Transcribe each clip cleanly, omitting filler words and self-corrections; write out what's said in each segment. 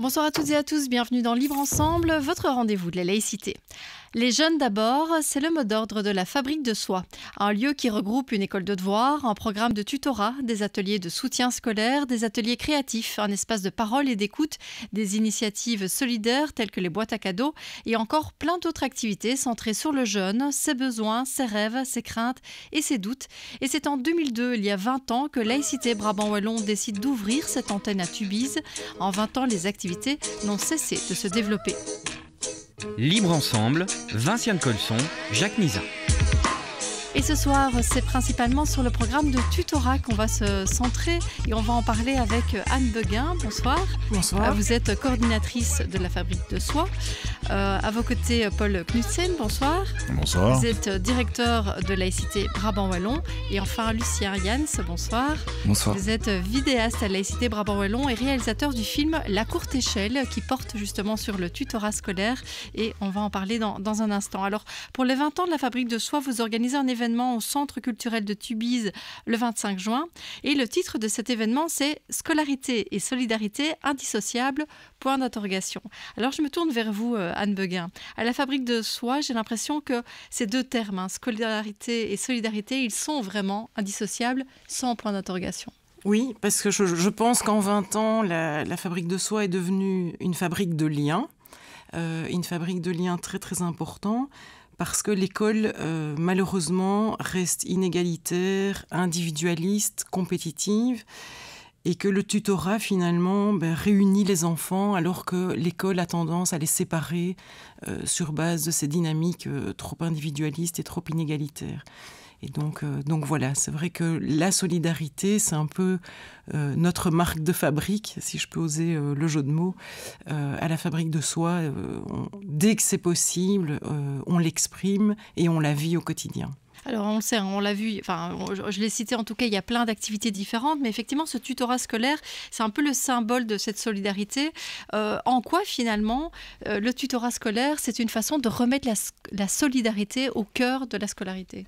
Bonsoir à toutes et à tous, bienvenue dans Libre Ensemble, votre rendez-vous de la laïcité. Les jeunes d'abord, c'est le mot d'ordre de la Fabrique de Soie, un lieu qui regroupe une école de devoirs, un programme de tutorat, des ateliers de soutien scolaire, des ateliers créatifs, un espace de parole et d'écoute, des initiatives solidaires telles que les boîtes à cadeaux et encore plein d'autres activités centrées sur le jeune, ses besoins, ses rêves, ses craintes et ses doutes. Et c'est en 2002, il y a 20 ans, que Laïcité Brabant Wallon décide d'ouvrir cette antenne à Tubize. En 20 ans, les activités n'ont cessé de se développer. Libre Ensemble, Vinciane Colson, Jacques Nizan. Et ce soir, c'est principalement sur le programme de tutorat qu'on va se centrer et on va en parler avec Anne Beguin. Bonsoir. Bonsoir. Vous êtes coordinatrice de la Fabrique de Soie. À vos côtés, Paul Knudsen, bonsoir. Bonsoir. Vous êtes directeur de Laïcité Brabant Wallon. Et enfin, Lucien Jans, bonsoir. Bonsoir. Vous êtes vidéaste à Laïcité Brabant Wallon et réalisateur du film La Courte Échelle qui porte justement sur le tutorat scolaire. Et on va en parler dans un instant. Alors, pour les 20 ans de la Fabrique de Soie, vous organisez un événement au Centre culturel de Tubize le 25 juin. Et le titre de cet événement, c'est « Scolarité et solidarité indissociables ?» point d'interrogation. Alors, je me tourne vers vous, Anne Beguin. À la Fabrique de Soie, j'ai l'impression que ces deux termes, scolarité et solidarité, ils sont vraiment indissociables sans point d'interrogation. Oui, parce que je pense qu'en 20 ans, la Fabrique de Soie est devenue une fabrique de liens, très très important, parce que l'école, malheureusement, reste inégalitaire, individualiste, compétitive, et que le tutorat, finalement, réunit les enfants, alors que l'école a tendance à les séparer sur base de ces dynamiques trop individualistes et trop inégalitaires. Et donc voilà, c'est vrai que la solidarité, c'est un peu notre marque de fabrique, si je peux oser le jeu de mots. À la Fabrique de Soie, dès que c'est possible, on l'exprime et on la vit au quotidien. Alors on le sait, on l'a vu, enfin je l'ai cité en tout cas, il y a plein d'activités différentes, mais effectivement ce tutorat scolaire, c'est un peu le symbole de cette solidarité. En quoi finalement le tutorat scolaire, c'est une façon de remettre la solidarité au cœur de la scolarité ?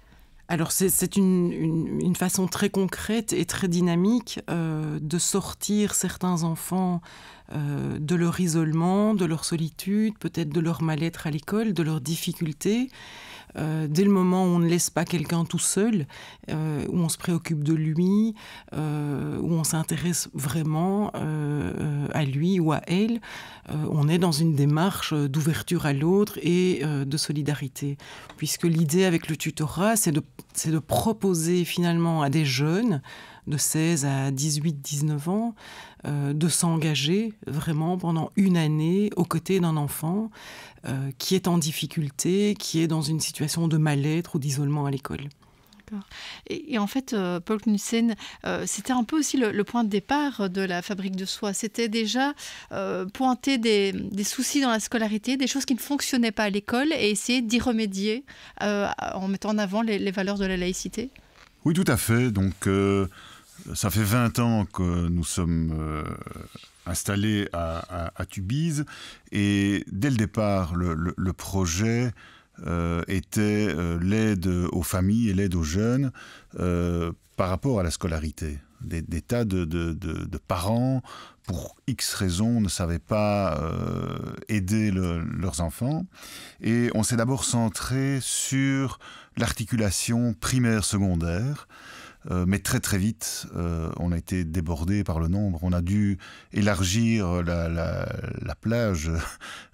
Alors c'est une façon très concrète et très dynamique de sortir certains enfants de leur isolement, de leur solitude, peut-être de leur mal-être à l'école, de leurs difficultés. Dès le moment où on ne laisse pas quelqu'un tout seul, où on se préoccupe de lui, où on s'intéresse vraiment à lui ou à elle, on est dans une démarche d'ouverture à l'autre et de solidarité. Puisque l'idée avec le tutorat, c'est de proposer finalement à des jeunes de 16 à 18, 19 ans, de s'engager vraiment pendant une année aux côtés d'un enfant qui est en difficulté, qui est dans une situation de mal-être ou d'isolement à l'école. Et en fait, Paul Knudsen, c'était un peu aussi le point de départ de la Fabrique de Soie. C'était déjà pointer des soucis dans la scolarité, des choses qui ne fonctionnaient pas à l'école et essayer d'y remédier en mettant en avant les valeurs de la laïcité. Oui, tout à fait. Donc, ça fait 20 ans que nous sommes installés à Tubize. Et dès le départ, le projet était l'aide aux familles et l'aide aux jeunes par rapport à la scolarité. Des tas de parents, pour X raisons, ne savaient pas aider leurs enfants. Et on s'est d'abord centré sur l'articulation primaire-secondaire. Mais très très vite, on a été débordé par le nombre. On a dû élargir la plage.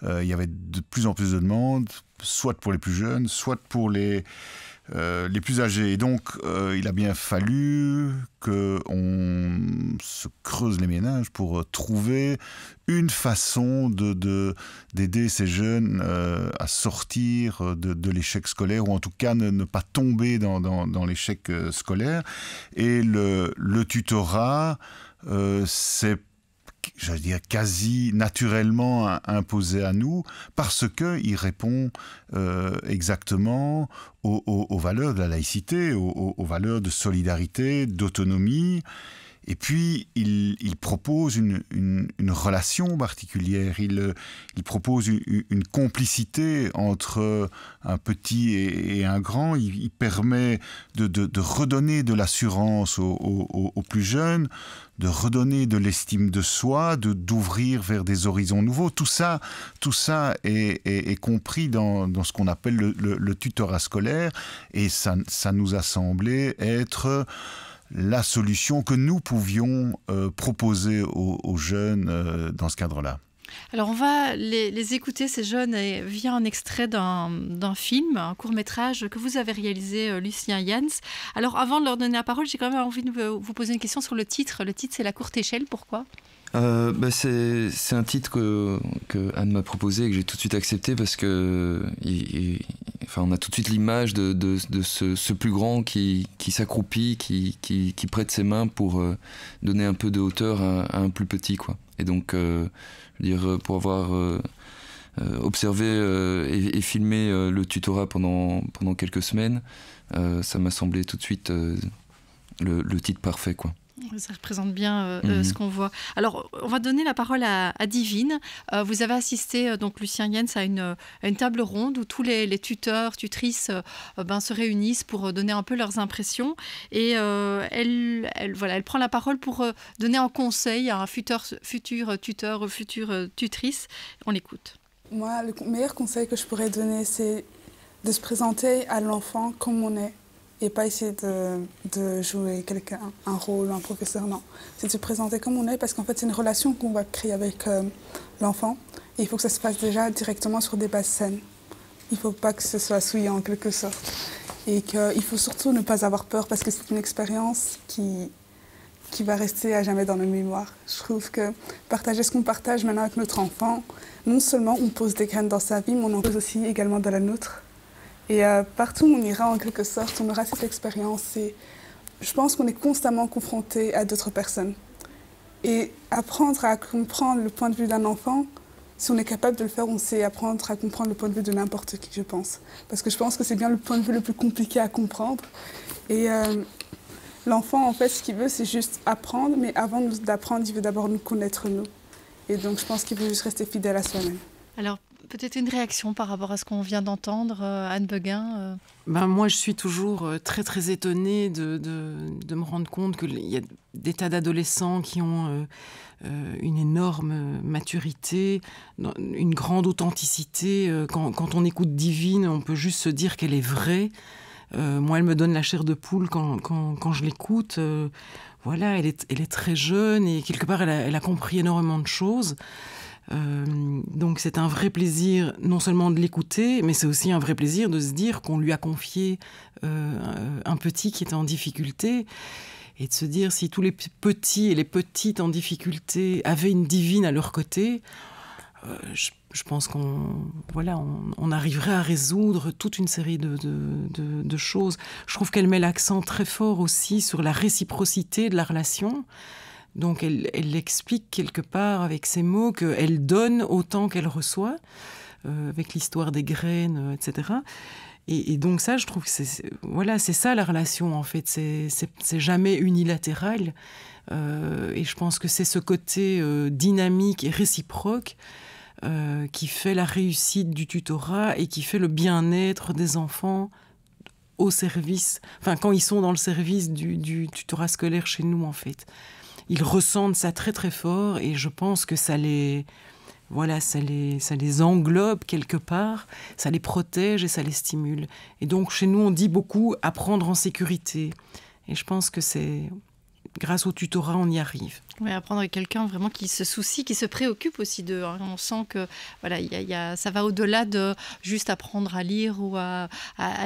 Il y avait de plus en plus de demandes, soit pour les plus jeunes, soit pour les plus âgés. Et donc, il a bien fallu qu'on se creuse les méninges pour trouver une façon d'aider ces jeunes à sortir de l'échec scolaire, ou en tout cas ne pas tomber dans l'échec scolaire. Et le tutorat, c'est, j'allais dire, quasi naturellement imposé à nous, parce qu'il répond exactement aux valeurs de la laïcité, aux valeurs de solidarité, d'autonomie. Et puis, il propose une relation particulière. Il propose une complicité entre un petit et un grand. Il permet de redonner de l'assurance aux plus jeunes, de redonner de l'estime de soi, d'ouvrir vers des horizons nouveaux. Tout ça est compris dans ce qu'on appelle le tutorat scolaire, et ça nous a semblé être la solution que nous pouvions proposer aux jeunes dans ce cadre-là. Alors on va les écouter, ces jeunes, via un extrait d'un film, un court-métrage que vous avez réalisé, Lucien Jans. Alors avant de leur donner la parole, j'ai quand même envie de vous poser une question sur le titre. Le titre, c'est La courte échelle, pourquoi ? C'est un titre que Anne m'a proposé et que j'ai tout de suite accepté parce que on a tout de suite l'image de ce plus grand qui s'accroupit, qui prête ses mains pour donner un peu de hauteur à un plus petit, quoi. Et donc, pour avoir observé et filmé le tutorat pendant quelques semaines, ça m'a semblé tout de suite le titre parfait, quoi. Ça représente bien ce qu'on voit. Alors, on va donner la parole à Divine. Vous avez assisté, donc Lucien Jans, à une table ronde où tous les tuteurs, tutrices se réunissent pour donner un peu leurs impressions. Et elle prend la parole pour donner un conseil à un futur tuteur ou future tutrice. On l'écoute. Moi, le meilleur conseil que je pourrais donner, c'est de se présenter à l'enfant comme on est. Et pas essayer de jouer quelqu'un, un rôle, un professeur, non. C'est de se présenter comme on est, parce qu'en fait, c'est une relation qu'on va créer avec l'enfant. Et il faut que ça se passe déjà directement sur des bases saines. Il ne faut pas que ce soit souillé en quelque sorte. Et qu'il faut surtout ne pas avoir peur, parce que c'est une expérience qui va rester à jamais dans nos mémoires. Je trouve que partager ce qu'on partage maintenant avec notre enfant, non seulement on pose des graines dans sa vie, mais on en pose aussi également dans la nôtre. Et partout où on ira, en quelque sorte, on aura cette expérience. Et je pense qu'on est constamment confronté à d'autres personnes. Et apprendre à comprendre le point de vue d'un enfant, si on est capable de le faire, on sait apprendre à comprendre le point de vue de n'importe qui, je pense. Parce que je pense que c'est bien le point de vue le plus compliqué à comprendre. Et l'enfant, en fait, ce qu'il veut, c'est juste apprendre. Mais avant d'apprendre, il veut d'abord nous connaître, nous. Et donc, je pense qu'il veut juste rester fidèle à soi-même. Alors, peut-être une réaction par rapport à ce qu'on vient d'entendre, Anne Beguin. Moi, je suis toujours très, très étonnée de me rendre compte qu'il y a des tas d'adolescents qui ont une énorme maturité, une grande authenticité. Quand on écoute Divine, on peut juste se dire qu'elle est vraie. Moi, elle me donne la chair de poule quand je l'écoute. Voilà, elle est très jeune et quelque part, elle a compris énormément de choses. Donc c'est un vrai plaisir non seulement de l'écouter, mais c'est aussi un vrai plaisir de se dire qu'on lui a confié un petit qui était en difficulté, et de se dire si tous les petits et les petites en difficulté avaient une Divine à leur côté, je pense qu'on arriverait à résoudre toute une série de choses. Je trouve qu'elle met l'accent très fort aussi sur la réciprocité de la relation. Donc elle explique quelque part avec ses mots qu'elle donne autant qu'elle reçoit, avec l'histoire des graines, etc. Et donc ça, je trouve que c'est ça la relation en fait, c'est jamais unilatéral. Et je pense que c'est ce côté dynamique et réciproque qui fait la réussite du tutorat et qui fait le bien-être des enfants au service, quand ils sont dans le service du tutorat scolaire chez nous en fait. Ils ressentent ça très très fort et je pense que ça les englobe quelque part, ça les protège et ça les stimule. Et donc chez nous on dit beaucoup apprendre en sécurité. Et je pense que c'est grâce au tutorat on y arrive. Oui, apprendre avec quelqu'un vraiment qui se soucie, qui se préoccupe aussi d'eux. On sent que ça va au-delà de juste apprendre à lire ou à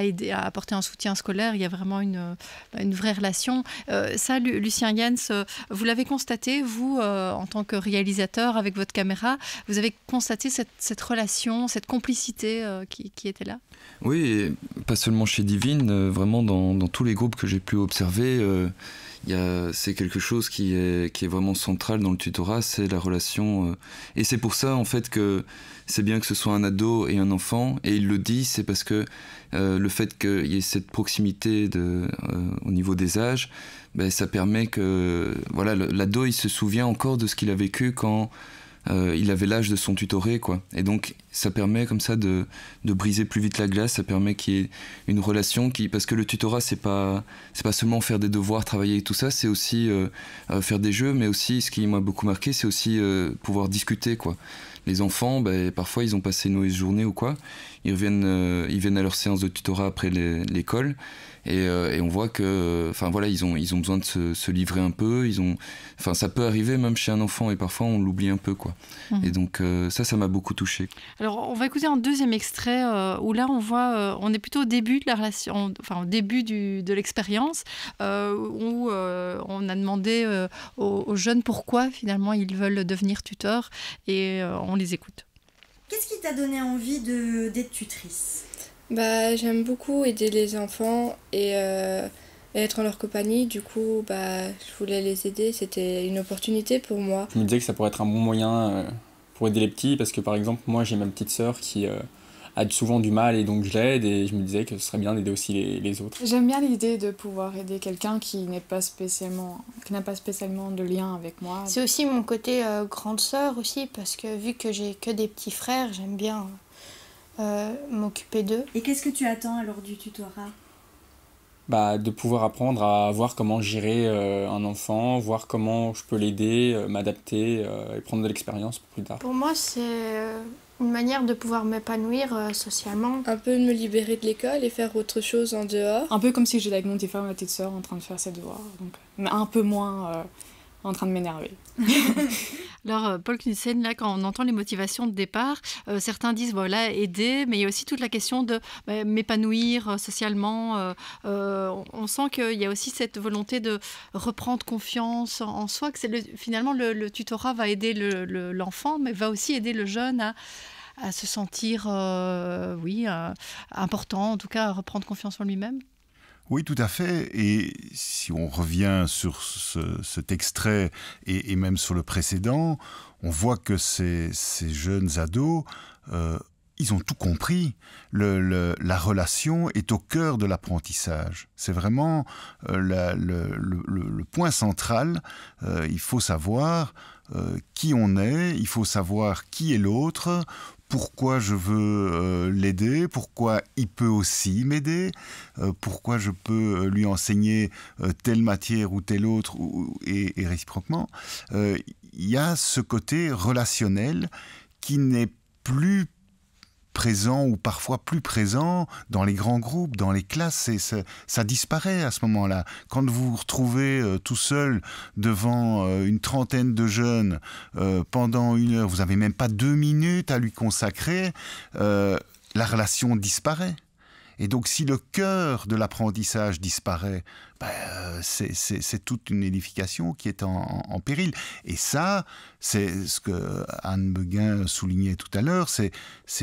aider, à apporter un soutien scolaire. Il y a vraiment une vraie relation. Ça, Lucien Jans, vous l'avez constaté, vous, en tant que réalisateur avec votre caméra, vous avez constaté cette relation, cette complicité qui était là? Oui, et pas seulement chez Divine, vraiment dans tous les groupes que j'ai pu observer, c'est quelque chose qui est vraiment central dans le tutorat, c'est la relation. Et c'est pour ça, en fait, que c'est bien que ce soit un ado et un enfant. Et il le dit, c'est parce que le fait qu'il y ait cette proximité au niveau des âges, ben, ça permet que voilà, l'ado, il se souvient encore de ce qu'il a vécu quand il avait l'âge de son tutoré, quoi. Et donc, ça permet comme ça de briser plus vite la glace, ça permet qu'il y ait une relation parce que le tutorat, c'est pas seulement faire des devoirs, travailler et tout ça, c'est aussi faire des jeux, mais aussi, ce qui m'a beaucoup marqué, c'est aussi pouvoir discuter, quoi. Les enfants, ben, parfois, ils ont passé une mauvaise journée ou quoi, ils viennent à leur séance de tutorat après l'école, et on voit que, enfin voilà, ils ont besoin de se livrer un peu. Enfin, ça peut arriver même chez un enfant, et parfois on l'oublie un peu, quoi. Et donc ça m'a beaucoup touché. Alors, on va écouter un deuxième extrait où là on voit, on est plutôt au début de la relation, enfin au début de l'expérience, où on a demandé aux jeunes pourquoi finalement ils veulent devenir tuteurs, et on les écoute. Qu'est-ce qui t'a donné envie d'être tutrice ? J'aime beaucoup aider les enfants et être en leur compagnie. Du coup, je voulais les aider. C'était une opportunité pour moi. Je me disais que ça pourrait être un bon moyen pour aider les petits, parce que par exemple, moi j'ai ma petite sœur qui a souvent du mal, et donc je l'aide, et je me disais que ce serait bien d'aider aussi les autres. J'aime bien l'idée de pouvoir aider quelqu'un qui n'a pas spécialement de lien avec moi. C'est aussi mon côté grande sœur aussi, parce que vu que j'ai que des petits frères, j'aime bien m'occuper d'eux. Et qu'est-ce que tu attends alors du tutorat ? De pouvoir apprendre à voir comment gérer un enfant, voir comment je peux l'aider, m'adapter et prendre de l'expérience pour plus tard. Pour moi, c'est une manière de pouvoir m'épanouir socialement. Un peu de me libérer de l'école et faire autre chose en dehors. Un peu comme si j'étais avec mon petit frère, ma petite sœur en train de faire ses devoirs. Donc, mais un peu moins en train de m'énerver. Alors, Paul Knudsen, là, quand on entend les motivations de départ, certains disent, voilà, aider, mais il y a aussi toute la question de m'épanouir socialement. On sent qu'il y a aussi cette volonté de reprendre confiance en soi, que finalement, le tutorat va aider l'enfant, mais va aussi aider le jeune à se sentir, important, en tout cas, à reprendre confiance en lui-même. Oui, tout à fait. Et si on revient sur cet extrait et même sur le précédent, on voit que ces jeunes ados, ils ont tout compris. La relation est au cœur de l'apprentissage. C'est vraiment le point central. Il faut savoir qui on est, il faut savoir qui est l'autre, pourquoi je veux l'aider, pourquoi il peut aussi m'aider, pourquoi je peux lui enseigner telle matière ou telle autre, et réciproquement. Il y a ce côté relationnel qui n'est plus présent, ou parfois plus présent dans les grands groupes, dans les classes, ça disparaît à ce moment-là. Quand vous vous retrouvez tout seul devant une trentaine de jeunes pendant 1 heure, vous n'avez même pas 2 minutes à lui consacrer, la relation disparaît. Et donc, si le cœur de l'apprentissage disparaît, c'est toute une édification qui est en péril. Et ça, c'est ce que Anne Beguin soulignait tout à l'heure, ces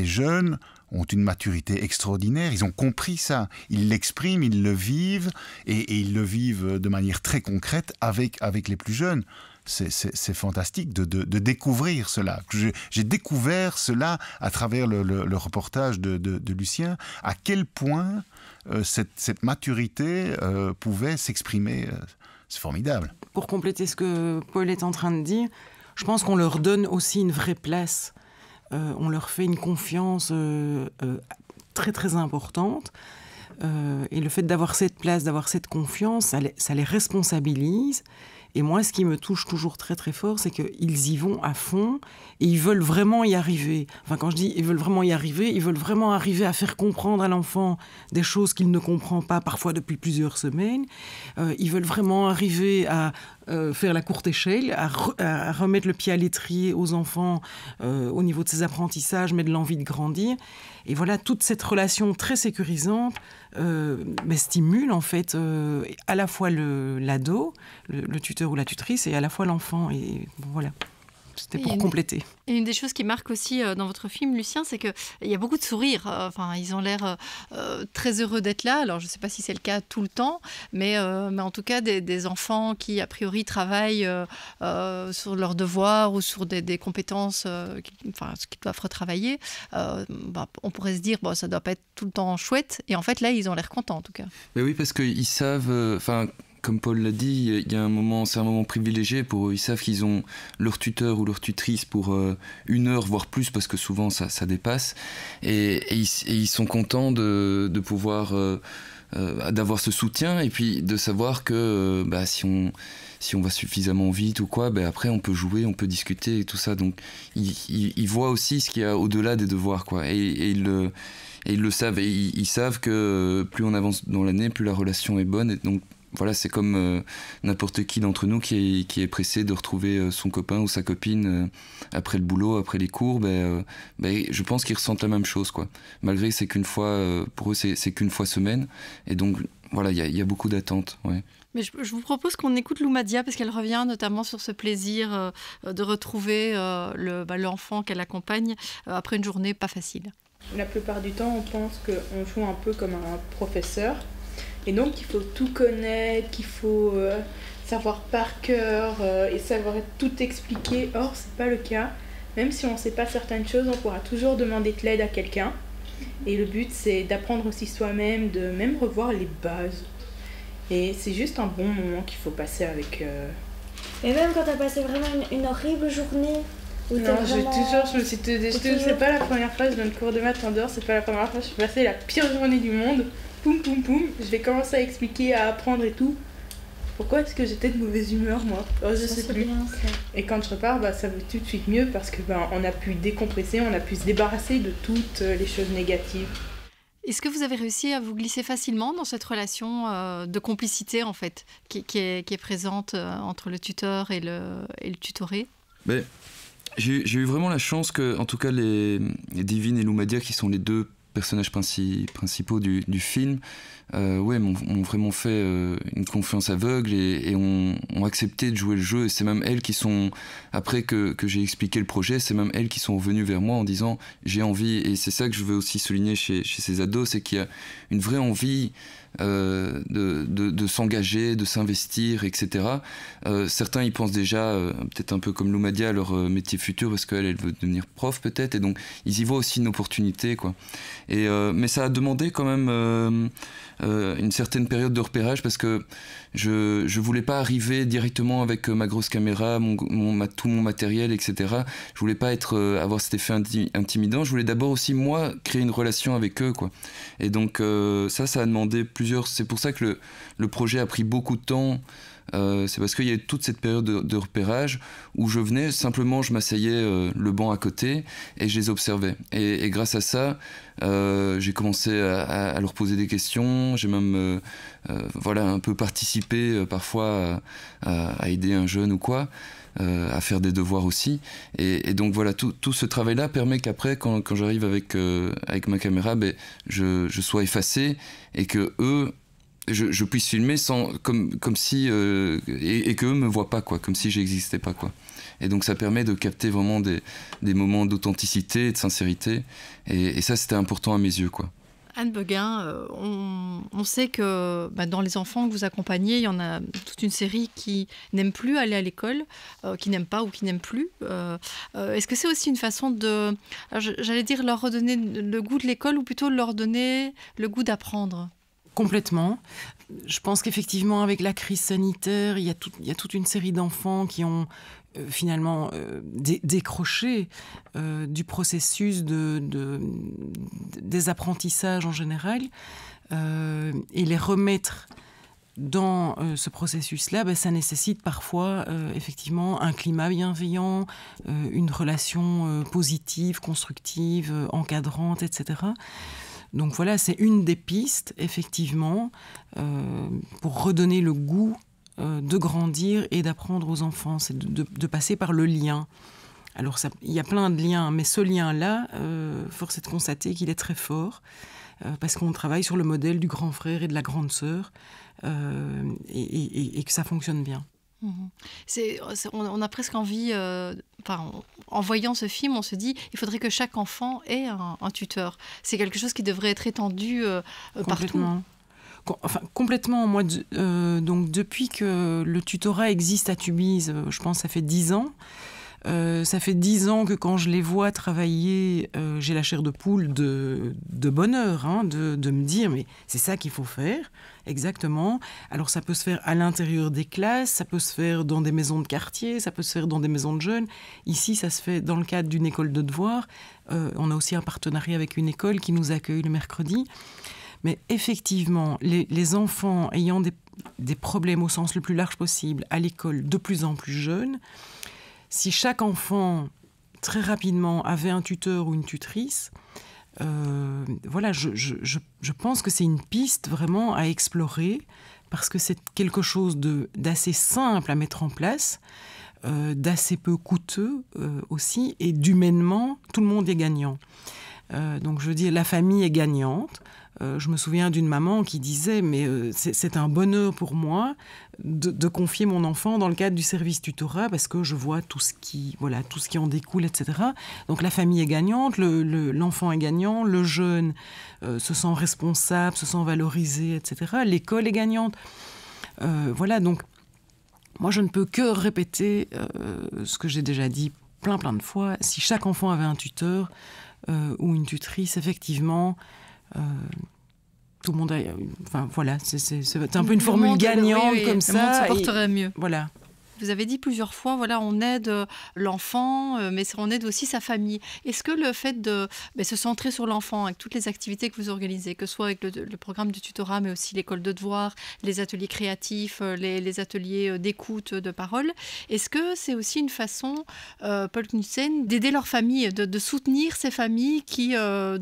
jeunes ont une maturité extraordinaire, ils ont compris ça, ils l'expriment, ils le vivent, et ils le vivent de manière très concrète avec les plus jeunes. C'est fantastique de découvrir cela. J'ai découvert cela à travers le reportage de Lucien, à quel point cette maturité pouvait s'exprimer. C'est formidable. Pour compléter ce que Paul est en train de dire, je pense qu'on leur donne aussi une vraie place. On leur fait une confiance très très importante. Et le fait d'avoir cette place, d'avoir cette confiance, ça les responsabilise. Et moi, ce qui me touche toujours très très fort, c'est qu'ils y vont à fond et ils veulent vraiment y arriver. Enfin, quand je dis ils veulent vraiment y arriver, ils veulent vraiment arriver à faire comprendre à l'enfant des choses qu'il ne comprend pas, parfois depuis plusieurs semaines. Ils veulent vraiment arriver à faire la courte échelle, à remettre le pied à l'étrier aux enfants au niveau de ses apprentissages, mais de l'envie de grandir. Et voilà, toute cette relation très sécurisante stimule en fait à la fois l'ado, le tuteur ou la tutrice, et à la fois l'enfant. Et voilà. c'était pour compléter. Et une des choses qui marque aussi dans votre film, Lucien, c'est qu'il y a beaucoup de sourires. Enfin, ils ont l'air très heureux d'être là. Alors, je ne sais pas si c'est le cas tout le temps, mais en tout cas, des enfants qui, a priori, travaillent sur leurs devoirs ou sur des compétences qu'ils doivent retravailler. On pourrait se dire, bon, ça ne doit pas être tout le temps chouette. Et en fait, là, ils ont l'air contents, en tout cas. Mais oui, parce qu'ils savent... comme Paul l'a dit, c'est un moment privilégié pour eux. Ils savent qu'ils ont leur tuteur ou leur tutrice pour 1 heure, voire plus, parce que souvent ça dépasse. Et ils sont contents de pouvoir d'avoir ce soutien et puis de savoir que si on va suffisamment vite ou quoi, après on peut jouer, on peut discuter et tout ça. Donc ils voient aussi ce qu'il y a au-delà des devoirs, quoi. Et ils le savent. Et ils savent que plus on avance dans l'année, plus la relation est bonne. Et donc voilà, c'est comme n'importe qui d'entre nous qui est pressé de retrouver son copain ou sa copine après le boulot, après les cours. Je pense qu'ils ressentent la même chose, quoi. Malgré que c'est qu'une fois, pour eux, c'est qu'une fois semaine. Et donc, voilà, il y a beaucoup d'attentes. Ouais. Mais je vous propose qu'on écoute Loumadia, parce qu'elle revient notamment sur ce plaisir de retrouver l'enfant qu'elle accompagne après une journée pas facile. La plupart du temps, on pense qu'on joue un peu comme un professeur. Et donc, il faut tout connaître, qu'il faut savoir par cœur et savoir tout expliquer. Or, ce n'est pas le cas. Même si on ne sait pas certaines choses, on pourra toujours demander de l'aide à quelqu'un. Et le but, c'est d'apprendre aussi soi-même, de même revoir les bases. Et c'est juste un bon moment qu'il faut passer avec... Et même quand tu as passé vraiment une horrible journée. Non, c'est pas la première fois que je donne cours de maths en dehors, c'est pas la première fois que je suis passée la pire journée du monde. Poum poum poum, je vais commencer à expliquer, à apprendre et tout. Pourquoi est-ce que j'étais de mauvaise humeur, moi? Je sais plus. Bien, et quand je repars, ça va tout de suite mieux parce que on a pu décompresser, on a pu se débarrasser de toutes les choses négatives. Est-ce que vous avez réussi à vous glisser facilement dans cette relation de complicité, en fait, qui est présente entre le tuteur et le tutoré? J'ai eu vraiment la chance que, en tout cas, les Divine et Loumadia, qui sont les 2 personnages principaux du film, m'ont vraiment fait une confiance aveugle et ont accepté de jouer le jeu. Et c'est même elles qui sont, après que j'ai expliqué le projet, c'est même elles qui sont venues vers moi en disant j'ai envie. Et c'est ça que je veux aussi souligner chez ces ados, c'est qu'il y a une vraie envie de s'engager, de s'investir, etc. Certains y pensent déjà, peut-être un peu comme Loumadia, à leur métier futur, parce qu'elle veut devenir prof peut-être, et donc ils y voient aussi une opportunité, quoi. Mais ça a demandé quand même une certaine période de repérage, parce que je voulais pas arriver directement avec ma grosse caméra, tout mon matériel, etc. Je voulais pas avoir cet effet intimidant. Je voulais d'abord aussi, moi, créer une relation avec eux, quoi. Et donc ça a demandé plusieurs... C'est pour ça que le projet a pris beaucoup de temps. C'est parce qu'il y a eu toute cette période de repérage où je venais, simplement je m'asseyais le banc à côté et je les observais. Et grâce à ça, j'ai commencé à leur poser des questions. J'ai même un peu participé parfois à aider un jeune ou quoi, à faire des devoirs aussi. Et donc voilà, tout ce travail-là permet qu'après, quand j'arrive avec ma caméra, je sois effacé et que eux... Je puisse filmer comme si et qu'eux me voient pas, quoi, comme si j'existais pas, quoi. Et donc ça permet de capter vraiment des moments d'authenticité et de sincérité, et ça c'était important à mes yeux, quoi. Anne Beguin, on sait que dans les enfants que vous accompagnez, il y en a toute une série qui n'aiment plus aller à l'école, qui n'aiment pas ou qui n'aiment plus. Est-ce que c'est aussi une façon de, j'allais dire, leur redonner le goût de l'école, ou plutôt leur donner le goût d'apprendre? Complètement. Je pense qu'effectivement, avec la crise sanitaire, il y a toute une série d'enfants qui ont finalement décroché du processus des apprentissages en général, et les remettre dans ce processus-là, ça nécessite parfois effectivement un climat bienveillant, une relation positive, constructive, encadrante, etc. Donc voilà, c'est une des pistes, effectivement, pour redonner le goût de grandir et d'apprendre aux enfants. C'est de passer par le lien. Alors, il y a plein de liens, mais ce lien-là, force est de constater qu'il est très fort, parce qu'on travaille sur le modèle du grand frère et de la grande sœur, et que ça fonctionne bien. On a presque envie, en voyant ce film, on se dit il faudrait que chaque enfant ait un tuteur. C'est quelque chose qui devrait être étendu partout. Complètement. Moi, donc depuis que le tutorat existe à Tubize, je pense que ça fait 10 ans. Ça fait 10 ans que quand je les vois travailler, j'ai la chair de poule de bonheur, de me dire mais c'est ça qu'il faut faire, exactement. Alors ça peut se faire à l'intérieur des classes, ça peut se faire dans des maisons de quartier, ça peut se faire dans des maisons de jeunes. Ici, ça se fait dans le cadre d'une école de devoirs. On a aussi un partenariat avec une école qui nous accueille le mercredi. Mais effectivement, les enfants ayant des problèmes au sens le plus large possible à l'école, de plus en plus jeunes, si chaque enfant, très rapidement, avait un tuteur ou une tutrice, je pense que c'est une piste vraiment à explorer, parce que c'est quelque chose d'assez simple à mettre en place, d'assez peu coûteux aussi, et d'humainement, tout le monde est gagnant. Donc je veux dire, la famille est gagnante. Je me souviens d'une maman qui disait mais c'est un bonheur pour moi de confier mon enfant dans le cadre du service tutorat parce que je vois tout ce qui en découle, etc. Donc la famille est gagnante, l'enfant est gagnant, le jeune se sent responsable, se sent valorisé, etc. L'école est gagnante. Donc moi je ne peux que répéter ce que j'ai déjà dit plein de fois. Si chaque enfant avait un tuteur ou une tutrice, effectivement, tout le monde c'est un peu une formule gagnante comme ça. Le monde se porterait mieux. Voilà. Vous avez dit plusieurs fois, on aide l'enfant, mais on aide aussi sa famille. Est-ce que le fait de se centrer sur l'enfant avec toutes les activités que vous organisez, que ce soit avec le programme de tutorat, mais aussi l'école de devoirs, les ateliers créatifs, les ateliers d'écoute, de parole, est-ce que c'est aussi une façon, Paul Knudsen, d'aider leur famille, de soutenir ces familles qui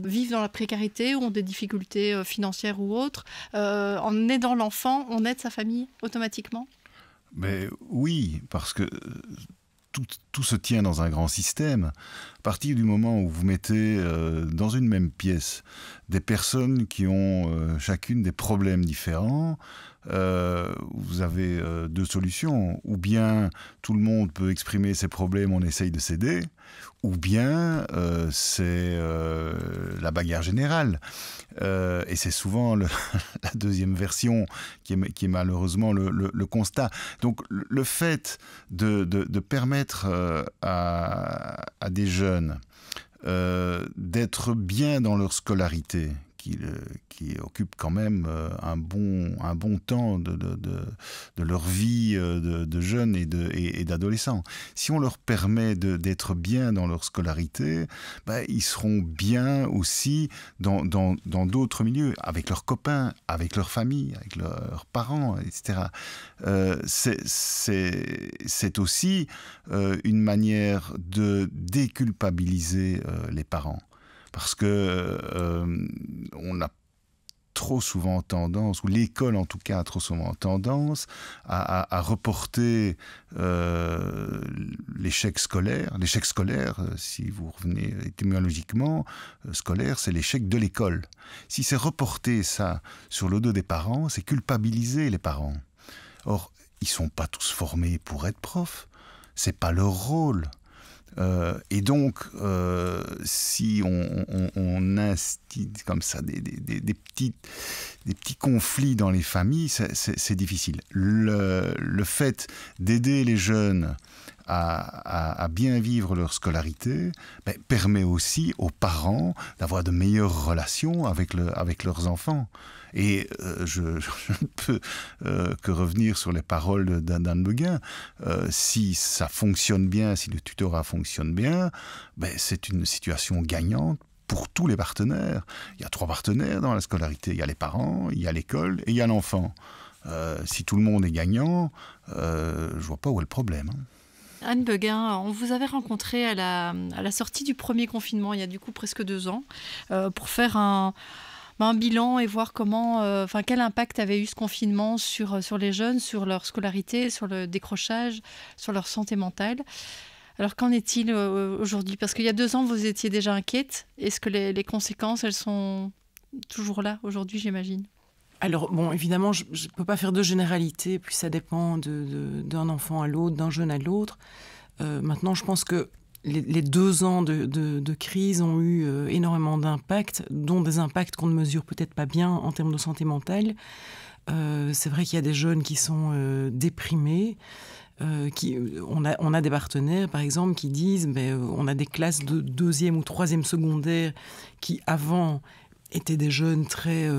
vivent dans la précarité ou ont des difficultés financières ou autres? En aidant l'enfant, on aide sa famille automatiquement? Mais oui, parce que tout se tient dans un grand système. À partir du moment où vous mettez dans une même pièce des personnes qui ont chacune des problèmes différents, vous avez deux solutions. Ou bien tout le monde peut exprimer ses problèmes, on essaye de s'aider, ou bien c'est la bagarre générale. Et c'est souvent la deuxième version qui est malheureusement le constat. Donc le fait de permettre à des jeunes d'être bien dans leur scolarité, qui occupent quand même un bon temps de leur vie de jeunes et d'adolescents. Si on leur permet d'être bien dans leur scolarité, ils seront bien aussi dans d'autres milieux, avec leurs copains, avec leur famille, avec leurs parents, etc. C'est aussi une manière de déculpabiliser les parents. Parce que on a trop souvent tendance, ou l'école en tout cas a trop souvent tendance à reporter l'échec scolaire. L'échec scolaire, si vous revenez étymologiquement, scolaire, c'est l'échec de l'école. Si c'est reporter ça sur le dos des parents, c'est culpabiliser les parents. Or, ils ne sont pas tous formés pour être profs. Ce n'est pas leur rôle. Et donc, si on instille comme ça des petits conflits dans les familles, c'est difficile. Le fait d'aider les jeunes à bien vivre leur scolarité permet aussi aux parents d'avoir de meilleures relations avec leurs enfants. Et je ne peux que revenir sur les paroles d'Anne Beguin. Si ça fonctionne bien, si le tutorat fonctionne bien, c'est une situation gagnante pour tous les partenaires. Il y a 3 partenaires dans la scolarité. Il y a les parents, il y a l'école et il y a l'enfant. Si tout le monde est gagnant, je ne vois pas où est le problème. Anne Beguin, on vous avait rencontré à la sortie du premier confinement, il y a du coup presque 2 ans, pour faire un bilan et voir quel impact avait eu ce confinement sur les jeunes, sur leur scolarité, sur le décrochage, sur leur santé mentale. Alors qu'en est-il aujourd'hui? Parce qu'il y a 2 ans, vous étiez déjà inquiète. Est-ce que les conséquences, elles sont toujours là aujourd'hui, j'imagine? Alors, bon, évidemment, je ne peux pas faire de généralité, puis ça dépend d'un enfant à l'autre, d'un jeune à l'autre. Maintenant, je pense que les 2 ans de crise ont eu énormément d'impacts, dont des impacts qu'on ne mesure peut-être pas bien en termes de santé mentale. C'est vrai qu'il y a des jeunes qui sont déprimés. On a des partenaires, par exemple, qui disent on a des classes de 2e ou 3e secondaire qui, avant, étaient des jeunes très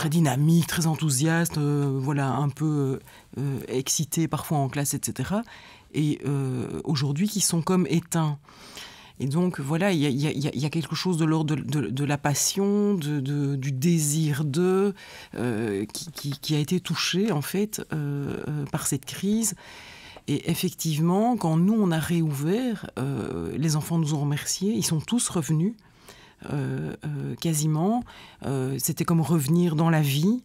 dynamiques, très enthousiastes, un peu excités parfois en classe, etc. Et aujourd'hui, qui sont comme éteints. Et donc, voilà, il y a quelque chose de l'ordre de la passion, du désir qui a été touché, en fait, par cette crise. Et effectivement, quand nous, on a réouvert, les enfants nous ont remerciés, ils sont tous revenus. Quasiment. C'était comme revenir dans la vie,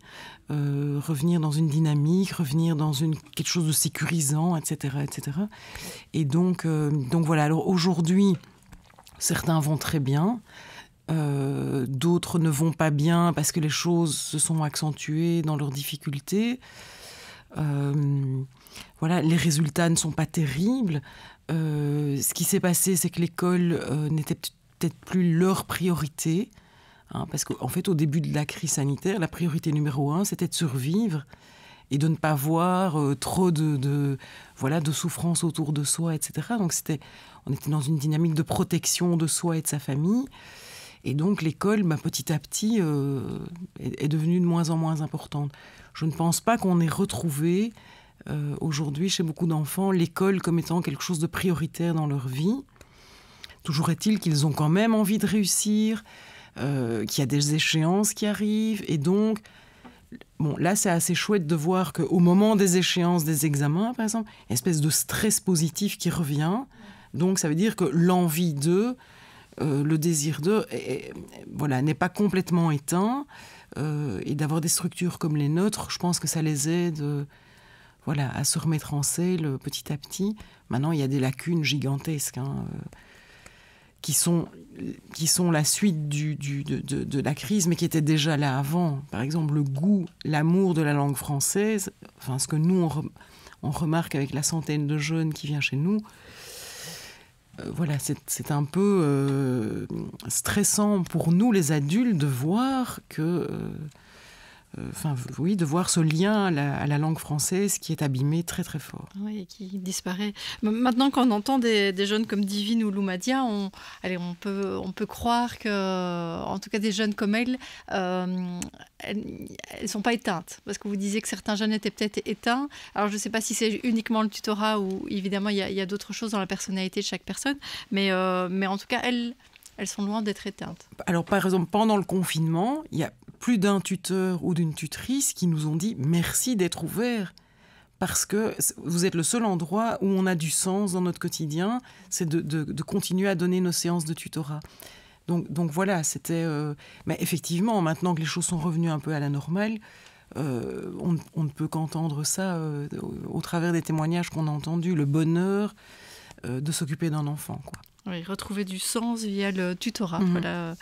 revenir dans une dynamique, revenir dans quelque chose de sécurisant, etc. etc. Et donc voilà. Alors aujourd'hui, certains vont très bien, d'autres ne vont pas bien parce que les choses se sont accentuées dans leurs difficultés. Voilà, les résultats ne sont pas terribles. Ce qui s'est passé, c'est que l'école n'était peut-être plus leur priorité, parce qu'en fait, au début de la crise sanitaire, la priorité numéro 1, c'était de survivre et de ne pas voir trop de souffrance autour de soi, etc. Donc on était dans une dynamique de protection de soi et de sa famille. Et donc l'école, petit à petit, est devenue de moins en moins importante. Je ne pense pas qu'on ait retrouvé aujourd'hui, chez beaucoup d'enfants, l'école comme étant quelque chose de prioritaire dans leur vie. Toujours est-il qu'ils ont quand même envie de réussir, qu'il y a des échéances qui arrivent. Et donc, là, c'est assez chouette de voir qu'au moment des échéances, des examens, par exemple, il y a une espèce de stress positif qui revient. Donc, ça veut dire que l'envie d'eux, le désir d'eux, n'est pas complètement éteint. Et d'avoir des structures comme les nôtres, je pense que ça les aide à se remettre en selle petit à petit. Maintenant, il y a des lacunes gigantesques, qui sont la suite de la crise, mais qui étaient déjà là avant. Par exemple, le goût, l'amour de la langue française, ce que nous, on remarque avec la centaine de jeunes qui viennent chez nous, c'est un peu stressant pour nous, les adultes, de voir que... de voir ce lien à la langue française qui est abîmé très très fort. Oui, qui disparaît. Maintenant, quand on entend des jeunes comme Divine ou Loumadia, on peut croire que, en tout cas des jeunes comme elles ne sont pas éteintes. Parce que vous disiez que certains jeunes étaient peut-être éteints. Alors je ne sais pas si c'est uniquement le tutorat ou évidemment il y a d'autres choses dans la personnalité de chaque personne. Mais en tout cas, elles sont loin d'être éteintes. Alors par exemple, pendant le confinement, il y a plus d'un tuteur ou d'une tutrice qui nous ont dit « merci d'être ouverts ». Parce que vous êtes le seul endroit où on a du sens dans notre quotidien, c'est de continuer à donner nos séances de tutorat. Donc voilà, c'était... Mais effectivement, maintenant que les choses sont revenues un peu à la normale, on ne peut qu'entendre ça au travers des témoignages qu'on a entendus, le bonheur de s'occuper d'un enfant, quoi. Oui, retrouver du sens via le tutorat. Voilà,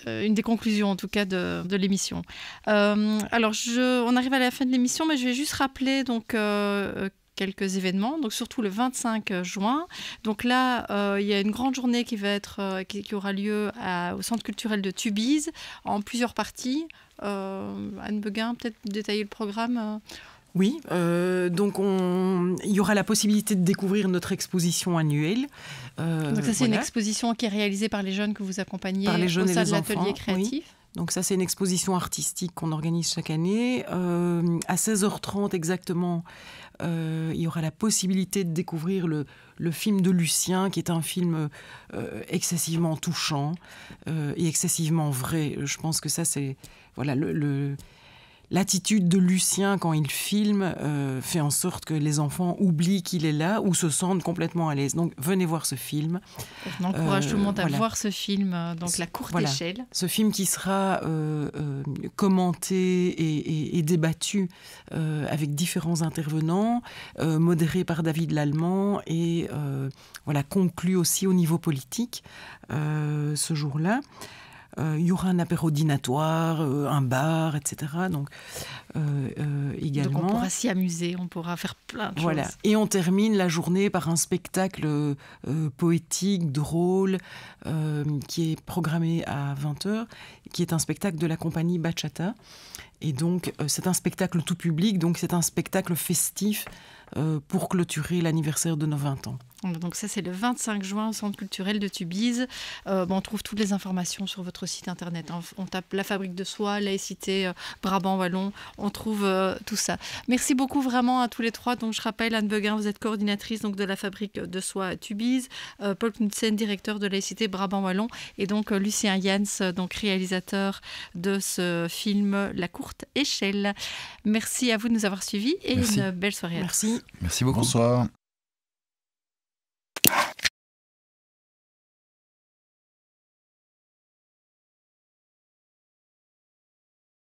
une des conclusions en tout cas de l'émission. Alors, on arrive à la fin de l'émission, mais je vais juste rappeler donc quelques événements. Donc surtout le 25 juin. Donc là, il y a une grande journée qui aura lieu au Centre culturel de Tubize en plusieurs parties. Anne Beguin, peut-être détailler le programme. Oui, donc il y aura la possibilité de découvrir notre exposition annuelle. Donc ça, c'est une exposition qui est réalisée par les jeunes que vous accompagnez par les jeunes au sein et de les l'atelier enfants, créatif. Oui. Donc ça, c'est une exposition artistique qu'on organise chaque année. À 16h30 exactement, il y aura la possibilité de découvrir le film de Lucien, qui est un film excessivement touchant et excessivement vrai. Je pense que ça, c'est... Voilà, l'attitude de Lucien quand il filme fait en sorte que les enfants oublient qu'il est là ou se sentent complètement à l'aise. Donc venez voir ce film. On encourage tout le monde à voir ce film, donc La courte échelle. Ce film qui sera commenté et débattu avec différents intervenants, modéré par David Lallemand et conclu aussi au niveau politique ce jour-là. il y aura un apéro dînatoire, un bar, etc. Donc, également. Donc on pourra s'y amuser, on pourra faire plein de voilà. choses. Et on termine la journée par un spectacle poétique, drôle, qui est programmé à 20h, qui est un spectacle de la compagnie Bachata. Et donc, c'est un spectacle tout public, donc c'est un spectacle festif pour clôturer l'anniversaire de nos 20 ans. Donc ça, c'est le 25 juin au Centre culturel de Tubize. On trouve toutes les informations sur votre site internet. On tape La Fabrique de Soie, laïcité, Brabant Wallon. On trouve tout ça. Merci beaucoup vraiment à tous les trois. Donc je rappelle, Anne Beguin, vous êtes coordinatrice donc, de La Fabrique de Soie à Tubize. Paul Knudsen, directeur de laïcité Brabant Wallon. Et donc Lucien Jans, donc réalisateur de ce film La Courte Échelle. Merci à vous de nous avoir suivis et Merci. une belle soirée à tous. Merci. Merci beaucoup. Bonsoir.